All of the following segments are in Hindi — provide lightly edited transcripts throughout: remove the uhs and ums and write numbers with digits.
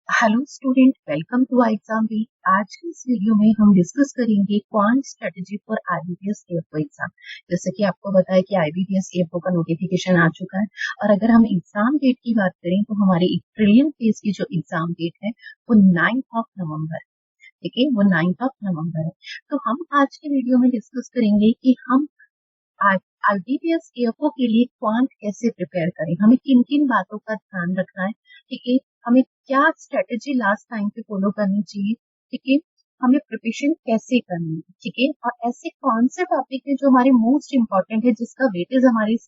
Hello student, welcome to exam week. आज की इस वीडियो में हम डिस्कस करेंगे quant strategy for IBPS AFO exam. जैसे कि आपको पता है कि आईबीपीएस एएफओ का नोटिफिकेशन आ चुका है और अगर हम एग्जाम डेट की बात करें तो हमारे प्रीलिम फेज की जो एग्जाम डेट है वो 9 नवंबर, ठीक है, वो 9 नवंबर है। तो हम आज के वीडियो में डिस्कस करेंगे कि हम आईबीपीएस एएफओ के लिए क्वांट कैसे प्रिपेयर करें, हमें किन किन बातों का ध्यान रखना है, ठीक है, हमें क्या स्ट्रेटेजी लास्ट टाइम पे फॉलो करनी चाहिए, ठीक है, हमें प्रिपरेशन कैसे करनी है, ठीक है, और ऐसे कौन से टॉपिक है जो हमारे मोस्ट इंपॉर्टेंट है, जिसका वेटेज हमारे इस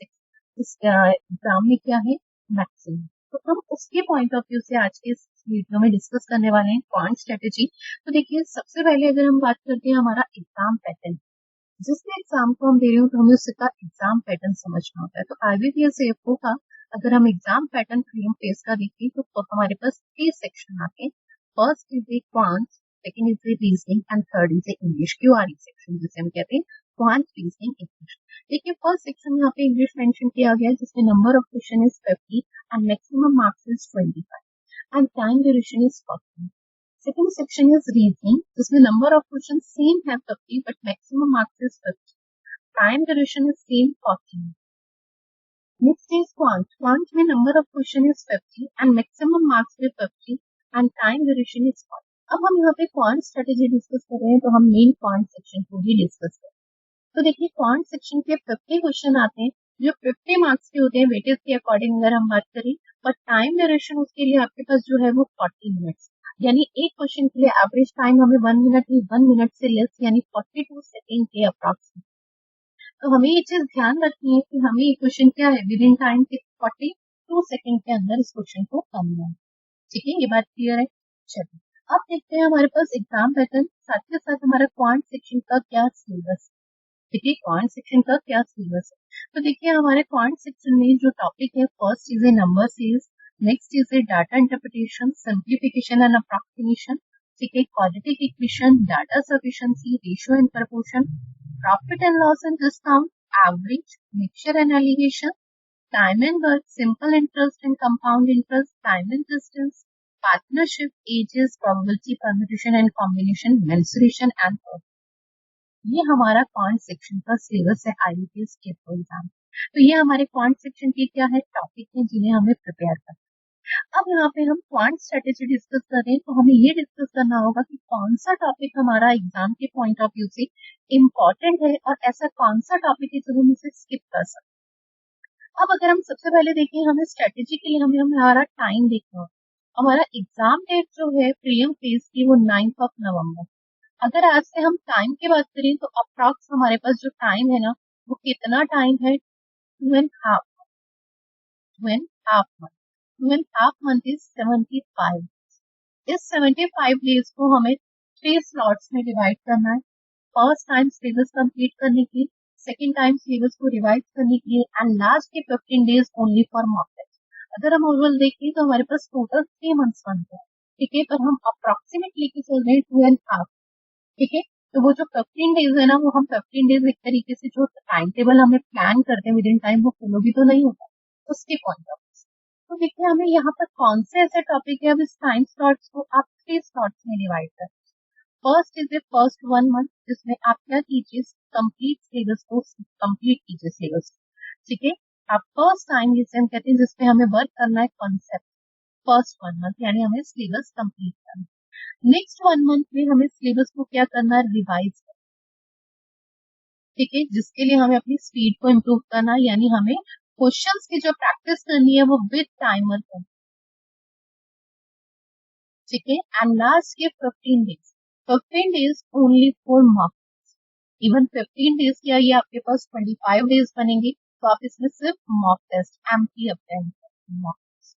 एग्जाम में क्या है, मैक्सिमम। तो हम उसके पॉइंट ऑफ व्यू से आज के इस वीडियो में डिस्कस करने वाले हैं क्वांट स्ट्रेटेजी। तो देखिए, सबसे पहले अगर हम बात करते हैं हमारा एग्जाम पैटर्न, जिस भी एग्जाम को हम दे रहे हो तो हमें उसका एग्जाम पैटर्न समझना होता है। तो आईबीपीएस एएफओ का अगर हम एग्जाम पैटर्न प्रीलिम फेज का देखें तो हमारे पास 3 सेक्शन आते हैं। First is a quant, second is a reasoning and third is a English, QRE section जिसे हम कहते हैं क्वांट रीजनिंग इंग्लिश। देखिए, फर्स्ट सेक्शन में यहाँ पे इंग्लिश मेंशन किया गया है जिसमें number of question is 50 and maximum marks is 25 and time duration is 40। Second section is reasoning, जिसमें number of questions same है 50 but maximum marks is 50. Time duration is same 40. Next is quant. Quant में number of question is 50 and maximum marks is 50 and time duration is 40. अब हम यहाँ पे quant strategy डिस्कस कर रहे हैं तो हम मेन quant सेक्शन को भी डिस्कस करें। तो देखिए, क्वांट सेक्शन के 50 क्वेश्चन आते हैं जो 50 मार्क्स के होते हैं वेटेज के अकॉर्डिंग अगर हम बात करें, और टाइम ड्यूरेशन उसके लिए आपके पास जो है वो 40 मिनट्स, यानी एक क्वेश्चन के लिए एवरेज टाइम हमें 1 मिनट ही 1 मिनट से लेस यानी 42 सेकेंड के अप्रॉक्सिमेट। तो हमें ये चीज ध्यान रखनी है कि हमें ये क्वेश्चन क्या है, विद इन टाइम के 42 सेकेंड के अंदर इस क्वेश्चन को करना है। ठीक है, ये बात क्लियर है। चलिए अब देखते हैं हमारे पास एग्जाम पैटर्न, साथ के साथ हमारा क्वांट सेक्शन का क्या सिलेबस, देखिए क्वांट सेक्शन का क्या सिलेबस है। तो देखिए, हमारे क्वांट सेक्शन में जो टॉपिक है, first is a number series, next is a data interpretation, simplification and approximation, ठीक है, quadratic equation, data sufficiency, ratio and proportion, profit and loss and discount, average, mixture and alligation, time and work, simple interest and compound interest, time and distance, partnership, ages, probability, permutation and combination, mensuration and ये हमारा क्वांट सेक्शन का सिलेबस है आईबीपीएस के एग्जाम। तो ये हमारे क्वांट सेक्शन के क्या है, टॉपिक है जिन्हें हमें प्रिपेयर करना है। अब यहाँ पे हम क्वांट स्ट्रेटेजी डिस्कस कर रहे हैं तो हमें ये डिस्कस करना होगा कि कौन सा टॉपिक हमारा एग्जाम के पॉइंट ऑफ व्यू से इम्पोर्टेंट है और ऐसा कौन सा टॉपिक है जो हम इसे स्किप कर सकते हैं। अब अगर हम सबसे पहले देखें, हमें स्ट्रेटेजी के लिए हमें हमारा टाइम देखना होगा। हमारा एग्जाम डेट जो है प्रीलिम फेज की वो 9 नवंबर। अगर आज से हम टाइम की बात करें तो अप्रॉक्स हमारे पास जो टाइम है ना, वो कितना टाइम है, 2.5 2.5 मंथ इज 75। इस 75 डेज को हमें 3 स्लॉट्स में डिवाइड करना है। फर्स्ट टाइम सिलेबस कंप्लीट करने के लिए, सेकेंड टाइम सिलेबस को रिवाइज करने के लिए एंड लास्ट के 15 days only for mock test. अगर हम ओवरऑल देखें तो हमारे पास टोटल 3 मंथ्स बनते हैं, ठीक है, पर हम अप्रोक्सीमेटली लेके चल रहे हैं 2.5, ठीक है। तो वो जो 15 डेज है ना, वो हम 15 डेज एक तरीके से जो टाइम टेबल हमें प्लान करते हैं विद इन टाइम, वो फॉलो भी तो नहीं होता उसके पॉइंट ऑफ। तो देखिए, हमें यहाँ पर कौन से ऐसे टॉपिक है, अब इस टाइम स्लॉट्स को आप 3 स्लॉट्स में डिवाइड कर। First is A first 1 month, जिसमें आप क्या कीजिए, कंप्लीट सिलेबस को कंप्लीट कीजिए सिलेबस, ठीक है। आप फर्स्ट टाइम जिसे हम कहते हैं जिसमें हमें वर्क करना है कॉन्सेप्ट, फर्स्ट 1 मंथ यानी हमें सिलेबस कंप्लीट करना है। नेक्स्ट 1 मंथ में हमें सिलेबस को क्या करना है, रिवाइज, ठीक है, जिसके लिए हमें अपनी स्पीड को इम्प्रूव करना है, यानी हमें क्वेश्चंस की जो प्रैक्टिस करनी है वो विद टाइमर करनी, ठीक है। एंड लास्ट के 15 days only for mock, even 15 days क्या, ये आपके पास 25 डेज बनेंगे, तो आप इसमें सिर्फ mock test MP apply mock test,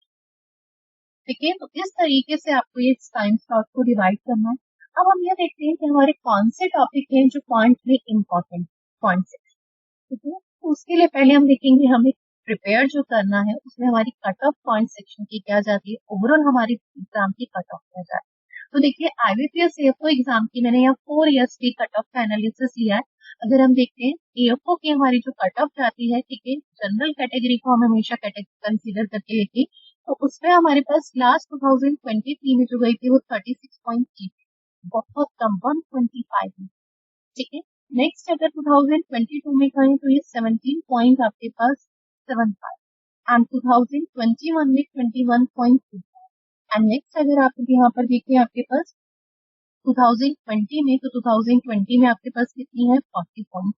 ठीक है। तो इस तरीके से आपको ये टाइम स्लॉट को डिवाइड करना है। अब हम ये देखते हैं कि हमारे कौन से टॉपिक हैं जो पॉइंट में इम्पोर्टेंट पॉइंट, ठीक है। तो उसके लिए पहले हम देखेंगे हमें प्रिपेयर जो करना है उसमें हमारी कट ऑफ पॉइंट सेक्शन की क्या जाती है, ओवरऑल हमारी एग्जाम की कट ऑफ क्या जाती है। तो देखिए, आईबीपीएस एएफओ एग्जाम की मैंने यहाँ 4 ईयर्स की कट ऑफ का एनालिसिस लिया है। अगर हम देखते हैं एएफओ की हमारी जो कट ऑफ जाती है, ठीक है, जनरल कैटेगरी को हम हमेशा कंसीडर करके लेके तो उसमें हमारे पास लास्ट 2023 में जो गई थी वो 36.8, बहुत कम 125 में। ठीक है, नेक्स्ट अगर 2022 में कहें तो ये 17 पॉइंट आपके पास 75 एंड 2021 में 21.2 एंड नेक्स्ट अगर आप यहाँ पर देखें आपके पास 2020 में, तो 2020 में आपके पास कितनी है 40 पॉइंट।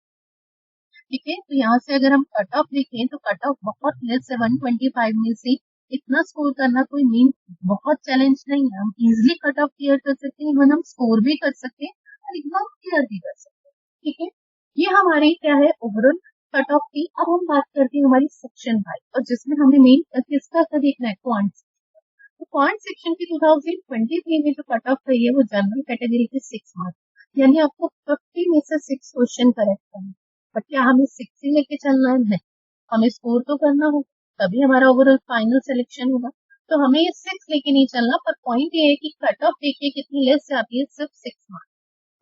ठीक है, तो यहाँ से अगर हम कट ऑफ देखें तो कट ऑफ बहुत लेस है 125 में से। इतना स्कोर करना कोई मीन बहुत चैलेंज नहीं है, हम इजिली कट ऑफ क्लियर कर सकते हैं, इवन हम स्कोर भी कर सकते हैं और एग्जाम क्लियर भी कर सकते हैं। ठीक है, ये हमारी क्या है ओवरऑल कट ऑफ की। अब हम बात करते हैं हमारी सेक्शन वाइज, और जिसमें हमें मेन किसका देखना है क्वांट। तो क्वांट सेक्शन की 2023 में जो कट ऑफ रही है वो जनरल कैटेगरी के 6 मार्क्स, यानी आपको 50 में से 6 क्वेश्चन करेक्ट करना। बट क्या हमें 6 ही लेके चलना है? नहीं, हमें स्कोर तो करना होगा, तभी हमारा ओवरऑल फाइनल सिलेक्शन होगा। तो हमें ये 6 लेके नहीं चलना, पर पॉइंट ये है कि कट ऑफ देखिए कितनी लेस आती है, सिर्फ 6 मार्क्स।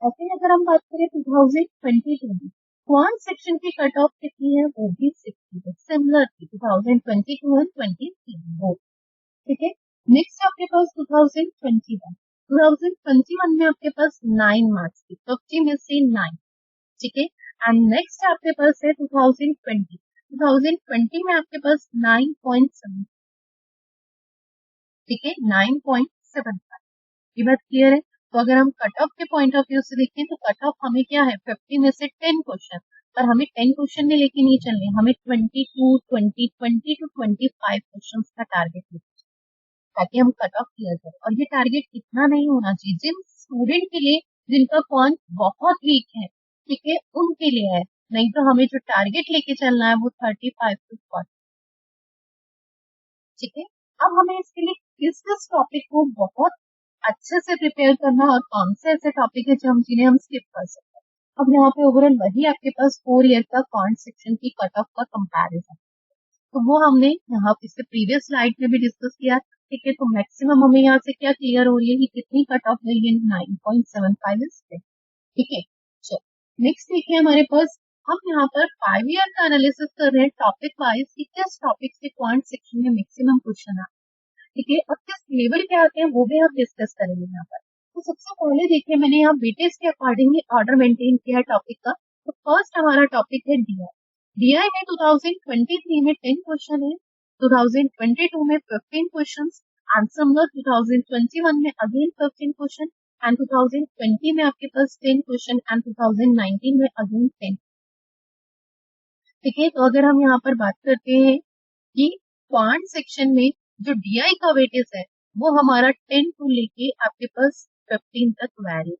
ऐसे अगर हम बात करें 2022 में क्वांट सेक्शन की कट ऑफ कितनी है, वो भी 60 है, सिमिलर थी 2022 एंड 23 वो। ठीक है, नेक्स्ट आपके पास 2021 में आपके पास 9 मार्क्स थी, 50 में से 9। ठीक है, एंड नेक्स्ट आपके पास है 2020 में आपके पास 9.7। ठीक है, 9.75। ये बात क्लियर है। तो अगर हम कट ऑफ के पॉइंट ऑफ व्यू से देखें तो कट ऑफ हमें क्या है 50 में से 10 क्वेश्चन, पर हमें 10 क्वेश्चन में लेके नहीं चलने, हमें 20 टू 25 क्वेश्चन का टारगेट है, ताकि हम कट ऑफ क्लियर करें। और ये टारगेट इतना नहीं होना चाहिए जिन स्टूडेंट के लिए जिनका क्वांट बहुत वीक है, ठीक है, उनके लिए है। नहीं तो हमें जो टारगेट लेके चलना है वो 35 टू 40। ठीक है, अब हमें इसके लिए किस टॉपिक को बहुत अच्छे से प्रिपेयर करना और कौन से ऐसे टॉपिक है जो हम जिन्हें हम स्किप कर सकते हैं। अब यहाँ पे ओवरऑल वही आपके पास 4 ईयर का क्वांट सेक्शन की कट ऑफ का कंपैरिजन, तो वो हमने यहाँ इससे प्रीवियस स्लाइड में भी डिस्कस किया। ठीक है, तो मैक्सिमम हमें यहाँ से क्या क्लियर हो रही है कि कितनी कट ऑफ गई है 9.75 इस पे। ठीक है, चलो नेक्स्ट देखिए हमारे पास, हम यहाँ पर 5 ईयर का एनालिसिस कर रहे हैं टॉपिक वाइज कि किस टॉपिक से क्वांट सेक्शन में मैक्सिमम क्वेश्चन आ। ठीक है, और किस लेवल के आते हैं वो भी हम डिस्कस करेंगे यहाँ पर। तो सबसे पहले देखिए मैंने यहाँ वेटेज के अकॉर्डिंग ऑर्डर मेंटेन किया है टॉपिक का। तो फर्स्ट हमारा टॉपिक है डीआई। डीआई में 2023 में 10 क्वेश्चन है, 2022 में 15 क्वेश्चन एंड सिमिलर 2021 में अगेन 15 क्वेश्चन एंड 2020 में आपके पास 10 क्वेश्चन एंड 2019 में अगेन 10। ठीक है, तो अगर हम यहाँ पर बात करते हैं कि क्वांट सेक्शन में जो डीआई का वेटेज है वो हमारा 10 टू लेके आपके पास 15 तक वैरी,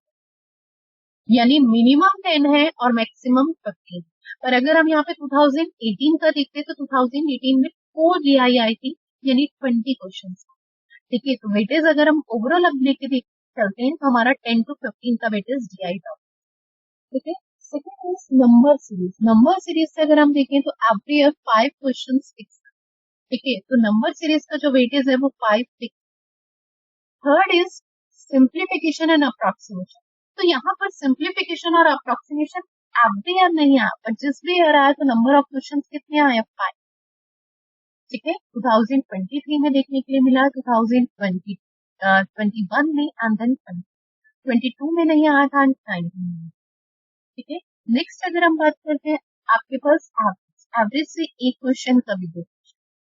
यानी मिनिमम 10 है और मैक्सिमम 15। पर अगर हम यहाँ पे 2018 का देखते हैं तो 2018 में 4 डीआई आई थी, यानी 20 क्वेश्चन। ठीक है, तो वेटेज अगर हम ओवरऑल अब लेके देख चलते हैं तो हमारा 10 टू 15 का वेटेज डीआई था। ठीक है, second is number series. Number series से अगर हम देखें तो एवरी ईयर 5 क्वेश्चन फिक्स। ठीक है, तो नंबर सीरीज का जो वेटेज है वो 5 fix. Third is simplification and approximation. तो यहाँ पर सिंप्लीफिकेशन और अप्रोक्सीमेशन एवरी ईयर नहीं आया, पर जिस भी ईयर आया तो नंबर ऑफ क्वेश्चन कितने आए 5। ठीक है, 2023 में देखने के लिए मिला, 2021 में एंड देन 22 में नहीं आया था, 19 में। ठीक है, नेक्स्ट अगर हम बात करते हैं आपके पास एवरेज, एवरेज से एक क्वेश्चन का भी दो।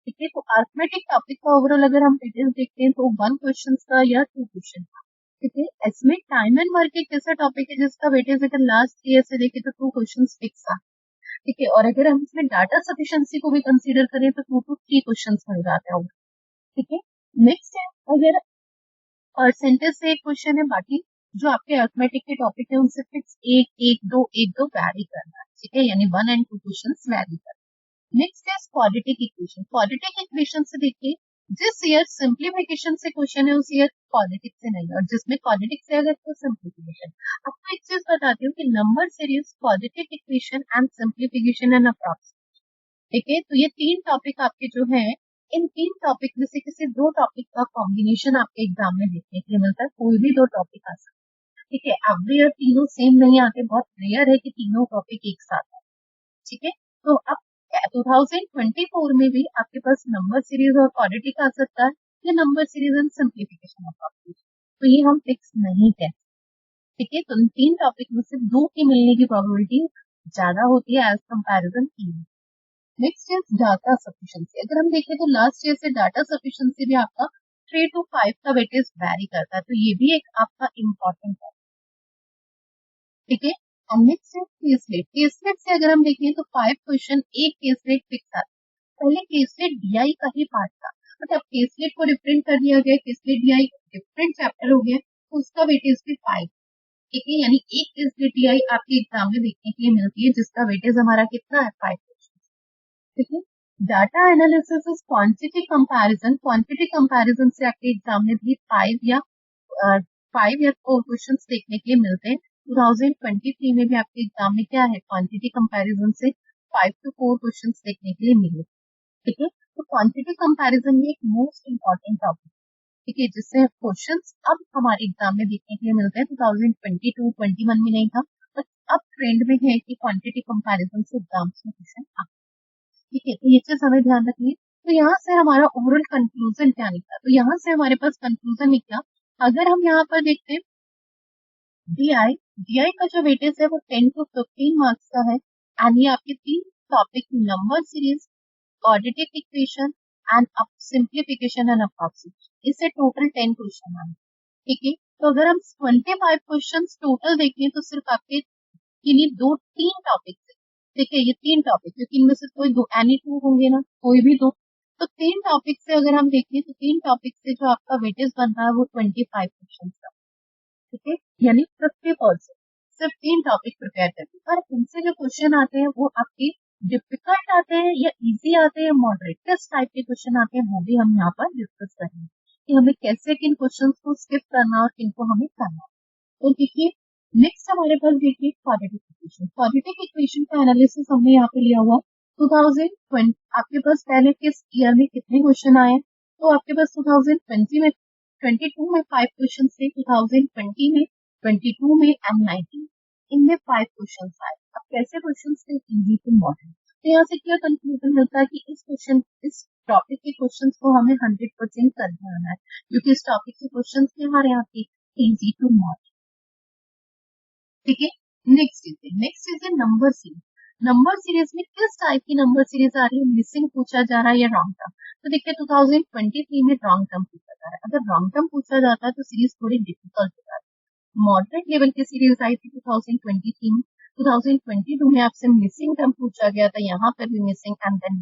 ठीक है, तो अर्थमेटिक टॉपिक का ओवरऑल अगर हम डिटेल्स देखते हैं तो 1 क्वेश्चन का या 2 क्वेश्चन का। ठीक है, इसमें टाइम एंड वर्क एक ऐसा टॉपिक है जिसका वेटेज अगर लास्ट ईयर से देखें तो 2 क्वेश्चन फिक्स है। ठीक है, और अगर हम इसमें डाटा सफिशिएंसी को भी कंसीडर करें तो 2 टू 3 क्वेश्चन मिल जाते हैं। ठीक है, नेक्स्ट है अगर परसेंटेज से एक क्वेश्चन है, बाकी जो आपके अर्थमेटिक के टॉपिक है उनसे फिक्स एक दो वैरी करना है। ठीक है, यानी 1 एंड 2 क्वेश्चन वैरी करना। नेक्स्ट है क्वाड्रेटिक इक्वेशन। क्वाड्रेटिक इक्वेशन से देखिए जिस ईयर सिंप्लीफिकेशन से क्वेश्चन है उस ईयर क्वाड्रेटिक से नहीं, और जिसमें क्वाड्रेटिक से अगर तो सिंप्लीफिकेशन। आपको एक चीज बताती हूँ कि number series, quadratic equation and simplification and approximation. ठीक है, तो ये 3 टॉपिक आपके जो है, इन 3 टॉपिक में से किसी 2 टॉपिक का कॉम्बिनेशन आपके एग्जाम में देखने के लिए मिलता है, कोई भी 2 टॉपिक आ सकते हैं। ठीक है, एवरी ईयर तीनों सेम नहीं आते, बहुत रेयर है कि तीनों टॉपिक एक साथ आए। ठीक है, तो अब 2024 में भी आपके पास नंबर सीरीज और क्वाड्रेटिक आ सकता है या number series and simplification of properties, तो ये हम फिक्स नहीं कहते। ठीक है, तो इन 3 टॉपिक में से 2 की मिलने की प्रोबेबिलिटी ज्यादा होती है as comparison 3। Next is data sufficiency. अगर हम देखें तो लास्ट ईयर से डाटा सफिशिएंसी भी आपका 3 to 5 का वेटेज वैरी करता है, तो ये भी एक आपका इम्पोर्टेंट है। ठीक है, और नेक्स्ट है केसलेट। केसलेट से अगर हम देखें तो 5 क्वेश्चन एक केसलेट फिक्स आता है। पहले केसलेट डीआई का ही पार्ट था, बट अब केसलेट को डिफरेंट कर दिया गया, केसलेट डीआई डिफरेंट चैप्टर हो गया, तो उसका वेटेज भी 5। ठीक है, यानी एक केसलेट डीआई आपके एग्जाम में देखने के लिए मिलती है जिसका वेटेज हमारा कितना है 5 क्वेश्चन। ठीक है, data analysis is quantity comparison. Quantity comparison से आपके एग्जाम में भी 5 या 4 क्वेश्चन देखने के लिए मिलते हैं। 2023 में भी आपके एग्जाम में क्या है, क्वांटिटी कंपैरिजन से 5 to 4 क्वेश्चन देखने के लिए मिले। ठीक है, तो क्वांटिटी कंपैरिजन में एक मोस्ट इंपॉर्टेंट टॉपिक, ठीक है, जिससे क्वेश्चंस अब हमारे एग्जाम में देखने के लिए मिलते हैं। 2022-21 में नहीं था, बट अब ट्रेंड में है कि क्वांटिटी कंपैरिजन से एग्जाम्स में क्वेश्चन आ। ठीक है, तो ये चीज हमें ध्यान रखनी है। तो यहाँ से हमारा ओवरऑल कंक्लूजन क्या निकला, तो यहाँ से हमारे पास कंक्लूजन निकला, अगर हम यहाँ पर देखते हैं डीआई का जो वेटेज है वो 10 to 15 मार्क्स का है, एंड ये आपके 3 topic number series, quadratic equation and simplification and approximation, इससे टोटल 10 क्वेश्चन आए। ठीक है, तो अगर हम 25 क्वेश्चन टोटल देखें तो सिर्फ आपके किन्हीं 2-3 टॉपिक से, ठीक है, ये 3 टॉपिक, क्योंकि इनमें से कोई दो एनी 2 होंगे ना, कोई भी दो, तो 3 टॉपिक से अगर हम देखें तो 3 टॉपिक से जो आपका वेटेज बन रहा है वो 25 क्वेश्चन का। ठीक है, यानी 50% सिर्फ 3 टॉपिक प्रिपेयर करके, पर इनसे जो क्वेश्चन आते हैं वो आपके डिफिकल्ट आते हैं या इजी आते हैं, मॉडरेट, किस टाइप के क्वेश्चन आते हैं वो भी हम यहाँ पर डिस्कस करेंगे कि हमें कैसे किन क्वेश्चन को स्किप करना और किनको हमें करना। तो देखिए, नेक्स्ट हमारे पास देखिए क्वाड्रेटिक इक्वेशन। क्वाड्रेटिक इक्वेशन का एनालिसिस हमने यहाँ पे लिया हुआ 2020। आपके पास पहले किस ईयर में कितने क्वेश्चन आए, तो आपके पास 2020 में 22 में 5 क्वेश्चन थे, 2020 में 22 में एंड 19 इनमें 5 क्वेश्चन आए। अब कैसे क्वेश्चन थे, इजी टू मॉडल। तो यहाँ से क्या कंक्लूजन मिलता है कि इस टॉपिक के क्वेश्चन को हमें 100% करके आना है, क्योंकि इस टॉपिक के क्वेश्चन थे हमारे यहाँ पे इजी टू मॉडल। ठीक है, next is number series. Number series में किस टाइप की नंबर सीरीज आ रही है, मिसिंग पूछा जा रहा है या रॉन्ग टर्म। तो देखिए 2023 में रॉन्ग टर्म पूछा जा रहा है, अगर रॉन्ग टर्म पूछा जाता है तो सीरीज थोड़ी डिफिकल्ट हो जाती है। मॉडरेट लेवल की सीरीज आई थी 2023 में, 2022 में आपसे मिसिंग टर्म पूछा गया था, यहाँ पर भी मिसिंग, एंड देन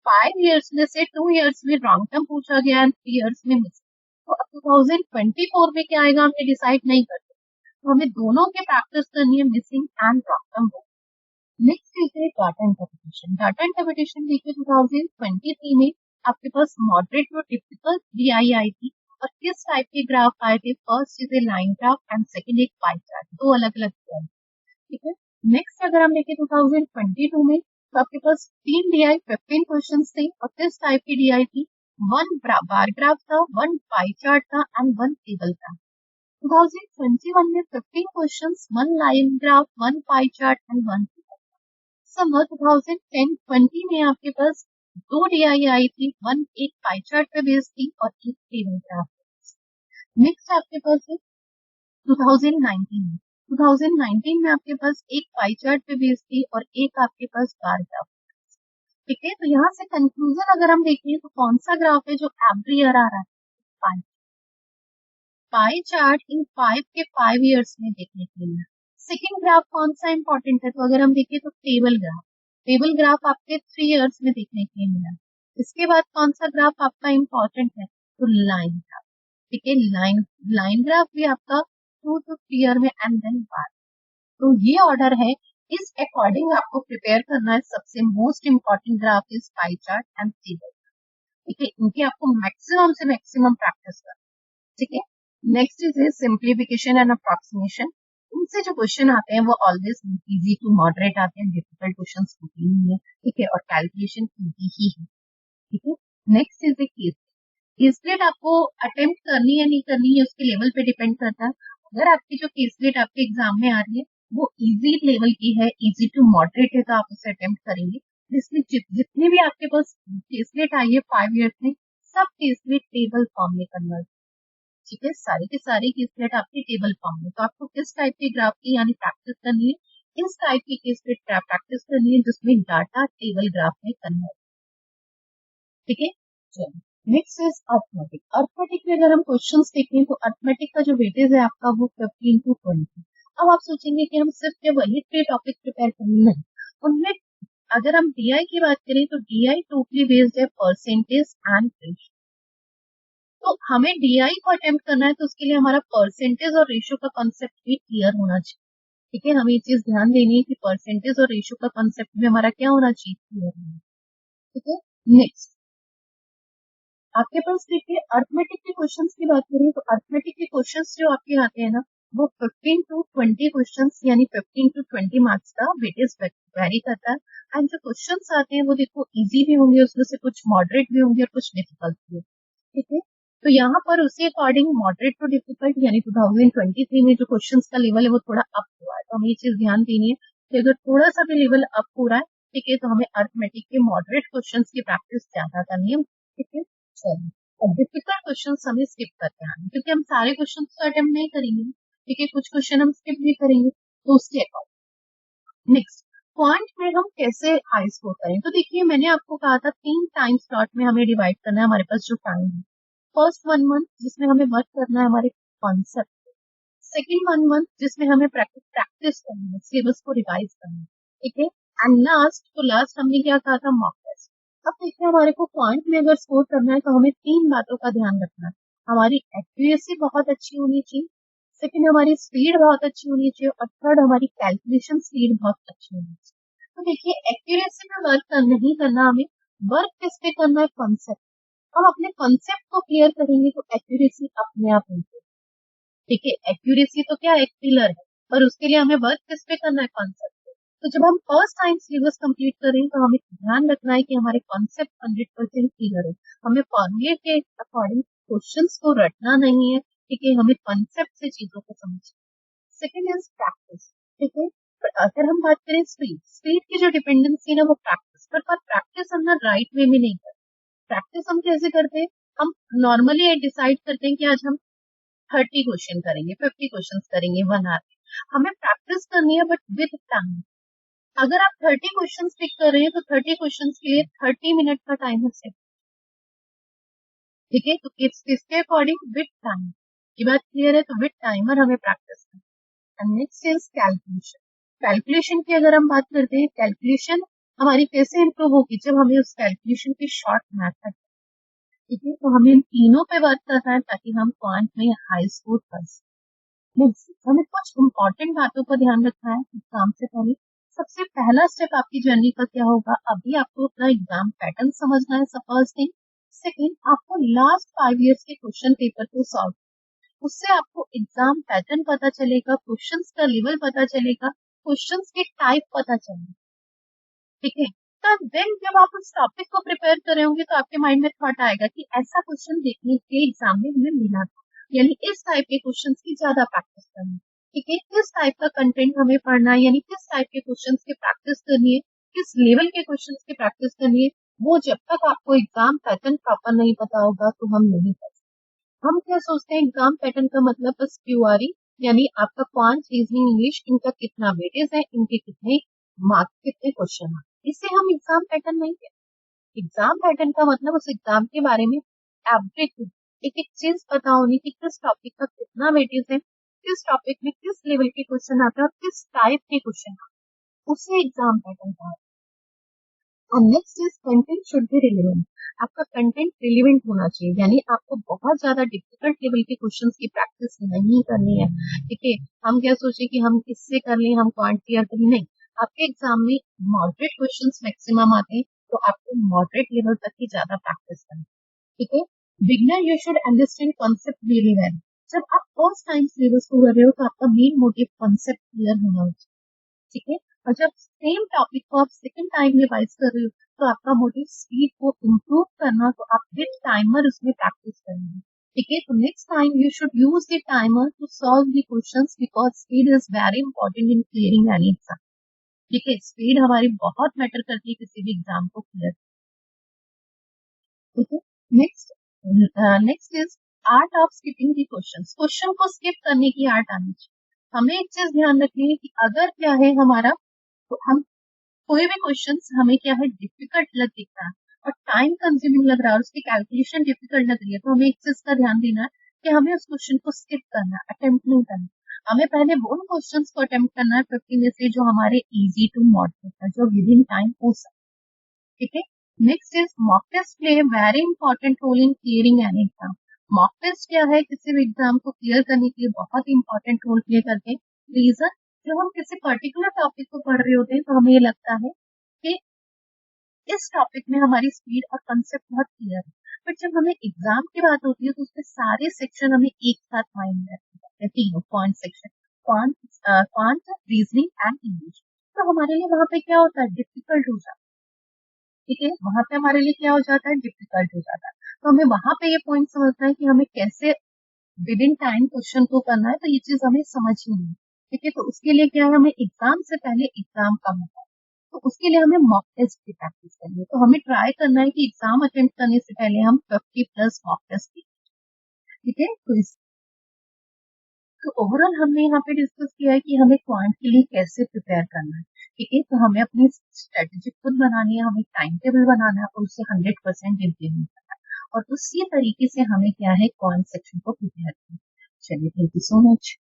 5 ईयर्स में से 2 ईयर्स में रॉन्ग टर्म पूछा गया एंड 3 ईयर्स में मिसिंग। तो अब 2024 में क्या आएगा हम ये डिसाइड नहीं करते, तो हमें दोनों के प्रैक्टिस करनी है, missing and wrong term. Next is data interpretation. Data interpretation देखिए 2023 में आपके पास मॉडरेट और टिपिकल डीआई आई थी, और किस टाइप के ग्राफ आए थे, first is A line graph and second एक पाई चार्ट, दो अलग अलग ग्राफ। ठीक है, नेक्स्ट अगर हम देखें 2022 में तो आपके पास 3 डीआई 15 क्वेश्चन थे, और किस टाइप की डीआई थी, 1 बार ग्राफ था, 1 पाई चार्ट था एंड 1 टेबल था। 2021 में 15 questions, 1 line graph, 1 pie chart and 1 summer 2010-20 में आपके पास 2 डीआई आई थी, 1 एक पाई चार्ट पे बेस्ड थी और एक टेबल ग्राफ। नेक्स्ट आपके पास है 2019 में। 2019 में आपके पास एक पाई चार्ट पे बेस्ड थी और एक आपके पास बार ग्राफ। ठीक है, तो यहाँ से कंक्लूजन अगर हम देखें तो कौन सा ग्राफ है जो एवरी ईयर आ रहा है, पाई चार्ट इन 5 के 5 ईयर्स में देखने के लिए। सेकेंड ग्राफ कौन सा इंपॉर्टेंट है, तो अगर हम देखें तो टेबल ग्राफ आपके 3 ईयर्स में देखने के लिए मिला। इसके बाद कौन सा ग्राफ आपका इंपॉर्टेंट है, तो लाइन ग्राफ। ठीक है, लाइन ग्राफ भी आपका 2 to 3 ईयर में एंड देन बार। तो ये ऑर्डर है, इस अकॉर्डिंग आपको प्रिपेयर करना है। सबसे most important graph is pie chart and table. ठीक है, इनकी आपको मैक्सिमम से मैक्सिमम प्रैक्टिस करना। ठीक है, next is simplification and approximation. इनसे जो क्वेश्चन आते हैं वो ऑलवेज इजी टू मॉडरेट आते हैं, डिफिकल्ट क्वेश्चन होते नहीं है। ठीक है, और कैलकुलेशन इजी ही है। ठीक है, नेक्स्ट इज केसलेट आपको अटेम्प्ट करनी है नहीं करनी है उसके लेवल पे डिपेंड करता है। अगर आपकी जो केसलेट आपके एग्जाम में आ रही है वो इजी लेवल की है, इजी टू मॉडरेट है, तो आप उसे अटेम्प्ट करेंगे। जिसमें जितने भी आपके पास केसलेट आई है 5 ईयर्स में, सब केसलेट टेबल फॉर्म में कन्वर्ट, ठीक है, सारे के सारे केसलेट आपके टेबल फॉर्म में। तो आपको किस टाइप के ग्राफ की यानी प्रैक्टिस करनी है, इस टाइप की केसलेट प्रैक्टिस करनी है जिसमें डाटा टेबल ग्राफ में कन्वर्ट, ठीक है। चलो, नेक्स्ट इज अर्थमेटिक। अर्थमेटिक में अगर हम क्वेश्चंस देखें तो अर्थमेटिक का जो वेटेज है आपका वो 15 to 20। अब आप सोचेंगे कि हम सिर्फ क्या वही 3 टॉपिक प्रिपेयर करेंगे, नहीं, उनमें अगर हम डीआई की बात करें तो डीआई टोटली बेस्ड है परसेंटेज एंड रेशियो। तो हमें डीआई को अटेम्प्ट करना है तो उसके लिए हमारा परसेंटेज और रेशियो का कॉन्सेप्ट भी क्लियर होना चाहिए, ठीक है। हमें ये चीज ध्यान देनी है कि परसेंटेज और रेशियो का कॉन्सेप्ट भी हमारा क्या होना चाहिए, क्लियर होना, ठीक है। नेक्स्ट आपके पास देखिए अर्थमेटिक के क्वेश्चंस की बात करें तो अर्थमेटिक के क्वेश्चंस जो आपके आते हैं ना, वो 15 to 20 क्वेश्चंस यानी 15 to 20 मार्क्स का वेटेज वेरी करता है। एंड जो क्वेश्चंस आते हैं वो देखो इजी भी होंगे, उसमें से कुछ मॉडरेट भी होंगे और कुछ डिफिकल्ट भी होंगे, ठीक है। तो यहाँ पर उसी अकॉर्डिंग मॉडरेट टू डिफिकल्ट यानी 2023 में जो क्वेश्चंस का लेवल है वो थोड़ा अप हुआ है, तो हमें ये चीज ध्यान देनी है कि अगर थोड़ा सा भी लेवल अप हो रहा है, ठीक है, तो हमें अर्थमेटिक के मॉडरेट क्वेश्चंस की प्रैक्टिस ज्यादा करनी है, ठीक है। चलिए, अब डिफिकल्ट क्वेश्चंस हमें स्किप करते हैं क्योंकि हम सारे क्वेश्चंस तो अटेम्प्ट नहीं करेंगे, ठीक है, कुछ क्वेश्चन हम स्किप भी करेंगे, तो उसके अकॉर्डिंग नेक्स्ट क्वांट में हम कैसे हाई स्कोर करें। तो देखिए मैंने आपको कहा था 3 टाइम स्लॉट में हमें डिवाइड करना है हमारे पास जो टाइम है। फर्स्ट 1 मंथ जिसमें हमें वर्क करना है हमारे कॉन्सेप्ट, सेकेंड 1 मंथ जिसमें हमें प्रैक्टिस करनी है, सिलेबस को रिवाइज करना है, ठीक है। एंड लास्ट, तो लास्ट हमने क्या कहा था, मॉक टेस्ट। अब देखिए हमारे को क्वांट में अगर स्कोर करना है तो हमें 3 बातों का ध्यान रखना है। हमारी एक्यूरेसी बहुत अच्छी होनी चाहिए, सेकेंड हमारी स्पीड बहुत अच्छी होनी चाहिए, और थर्ड हमारी कैलकुलेशन स्पीड बहुत अच्छी होनी चाहिए। तो देखिए एक्यूरेसी में वर्क नहीं करना, हमें वर्क किस पे करना है, कॉन्सेप्ट। हम अपने कॉन्सेप्ट को क्लियर करेंगे तो एक्यूरेसी अपने आप होगी, ठीक है। एक्यूरेसी तो क्या एक पिलर है, पर उसके लिए हमें वर्क किस पे करना है, कॉन्सेप्ट पे। तो जब हम फर्स्ट टाइम सिलेबस कंप्लीट करें तो हमें ध्यान रखना है कि हमारे कॉन्सेप्ट 100% क्लियर है। हमें फॉर्मूले के अकॉर्डिंग क्वेश्चंस को रटना नहीं है, ठीक है, हमें कॉन्सेप्ट से चीजों को समझना। सेकेंड इज प्रैक्टिस, ठीक है। पर अगर हम बात करें स्पीड, स्पीड की जो डिपेंडेंसी है ना वो प्रैक्टिस पर प्रैक्टिस हम ना राइट वे में नहीं करते। प्रैक्टिस हम कैसे करते हैं, हम नॉर्मली डिसाइड करते हैं कि आज हम 30 क्वेश्चन करेंगे, 50 क्वेश्चन करेंगे 1 आवर में। हमें प्रैक्टिस करनी है बट विद टाइम। अगर आप 30 क्वेश्चन पिक कर रहे हैं तो 30 क्वेश्चन के लिए 30 मिनट का टाइमर सेट, ठीक है। तो किसके अकॉर्डिंग, विद टाइम। ये बात क्लियर है, तो विद टाइमर हमें प्रैक्टिस करना है। Next is calculation. कैलकुलेशन की अगर हम बात करते हैं, कैलकुलेशन हमारी कैसे इंप्रूव होगी, जब हमें उस कैलकुलेशन की शॉर्ट मेथड, ठीक है, तो हमें इन तीनों पे वर्क करना है ताकि हम क्वांट में हाई स्कोर कर सकें। हमें कुछ इंपॉर्टेंट बातों का ध्यान रखना है एग्जाम से पहले। सबसे पहला स्टेप आपकी जर्नी का क्या होगा, अभी आपको अपना एग्जाम पैटर्न समझना है, फर्स्ट थिंग। सेकेंड, आपको लास्ट 5 ईयर्स के क्वेश्चन पेपर को सॉल्व, उससे आपको एग्जाम पैटर्न पता चलेगा, क्वेश्चंस का लेवल पता चलेगा, क्वेश्चंस के टाइप पता चलेगा, ठीक है। तब देन जब आप उस टॉपिक को प्रिपेयर कर रहे होंगे तो आपके माइंड में थॉट आएगा कि ऐसा क्वेश्चन देखने के एग्जाम में हमें मिला था, यानी इस टाइप के क्वेश्चन की ज्यादा प्रैक्टिस करनी, ठीक है। किस टाइप का कंटेंट हमें पढ़ना है, यानी किस टाइप के क्वेश्चन की प्रैक्टिस करनी है, किस लेवल के क्वेश्चन की प्रैक्टिस करनी है, वो जब तक आपको एग्जाम पैटर्न प्रॉपर नहीं पता होगा तो हम नहीं कर सकते। हम क्या सोचते हैं एग्जाम पैटर्न का मतलब बस क्यूआरई, यानी आपका क्वांट, रीजनिंग, इंग्लिश, इनका कितना वेटेज है, इनके कितने मार्क्स, कितने क्वेश्चन है, इससे हम एग्जाम पैटर्न नहीं कहते। एग्जाम पैटर्न का मतलब उस एग्जाम के बारे में एवरीथिंग, एक एक चीज पता होनी कि किस टॉपिक का कितना वेटेज है, किस टॉपिक में किस लेवल के क्वेश्चन आते हैं और किस टाइप के क्वेश्चन आते हैं, उसे एग्जाम पैटर्न कहा। और next is content should be relevant. आपका कंटेंट रिलेवेंट होना चाहिए, यानी आपको बहुत ज्यादा डिफिकल्ट लेवल के क्वेश्चंस की प्रैक्टिस नहीं करनी है, ठीक है। हम क्या सोचे कि हम इससे कर लें, हम क्वांट क्लियर करें, नहीं। आपके एग्जाम में मॉडरेट क्वेश्चंस मैक्सिमम आते हैं, तो आपको मॉडरेट लेवल तक की ज्यादा प्रैक्टिस करनी, ठीक है। Beginner you should understand concept really well. जब आप फर्स्ट टाइम सिलेबस को कर रहे हो तो आपका मेन मोटिव कॉन्सेप्ट क्लियर होना चाहिए, ठीक है। और जब सेम टॉपिक को आप सेकंड टाइम रिवाइज कर रहे हो तो आपका मोटिव स्पीड को इम्प्रूव करना, तो आप विद टाइमर उसमें प्रैक्टिस करेंगे, ठीक है। तो next time you should use the timer to solve the questions because speed is very important in clearing any exam. ठीक है, स्पीड हमारी बहुत मैटर करती है किसी भी एग्जाम को क्लियर। ठीक है, next next is art of skipping the question को स्किप करने की आर्ट आनी चाहिए। हमें एक चीज ध्यान रखनी है कि अगर क्या है हमारा, तो हम कोई भी क्वेश्चन हमें क्या है डिफिकल्ट लग दिख रहा है और टाइम कंज्यूमिंग लग रहा है और उसकी कैलकुलेशन डिफिकल्ट लग रही है, तो हमें एक चीज का ध्यान देना है कि हमें उस क्वेश्चन को स्किप करना है, अटेम्प्ट नहीं करना। हमें पहले उन क्वेश्चंस को अटेम्प्ट करना है 50 में से जो हमारे इजी टू मॉडरेट है, जो विद इन टाइम हो सकते। ठीक है, next is mock test play very important role in clearing an exam. Mock test क्या है, किसी भी एग्जाम को क्लियर करने के लिए बहुत इंपॉर्टेंट रोल प्ले करते हैं। रीजन, जब हम किसी पर्टिकुलर टॉपिक को पढ़ रहे होते हैं तो हमें ये लगता है कि इस टॉपिक में हमारी स्पीड और कंसेप्ट बहुत क्लियर है, बट जब हमें एग्जाम की बात होती है तो उसके सारे सेक्शन हमें एक साथ माइंड में रखते हैं, तीनों quant section, quant, reasoning and English. तो हमारे लिए वहां पे क्या होता है, डिफिकल्ट हो जाता है। ठीक है, वहां पे हमारे लिए क्या हो जाता है, डिफिकल्ट हो जाता है। तो हमें वहां पे ये पॉइंट समझना है कि हमें कैसे विद इन टाइम क्वेश्चन को करना है, तो ये चीज हमें समझनी है। ठीक है, तो उसके लिए क्या है, हमें एग्जाम से पहले एग्जाम का होता है, तो उसके लिए हमें मॉक टेस्ट की प्रैक्टिस करनी है। तो हमें ट्राई करना है कि एग्जाम अटेम्प्ट करने से पहले हम 50 प्लस मॉक टेस्ट की। ठीक है, तो ओवरऑल हमने यहाँ पे डिस्कस किया है कि हमें क्वांट के लिए कैसे प्रिपेयर करना है। ठीक है, तो हमें अपनी स्ट्रेटेजी खुद बनानी है, हमें टाइम टेबल बनाना है और उसे 100% इम्प्लीमेंट करना है, और उसी तरीके से हमें क्या है क्वांट सेक्शन को प्रिपेयर करना है। चलिए, थैंक यू सो मच।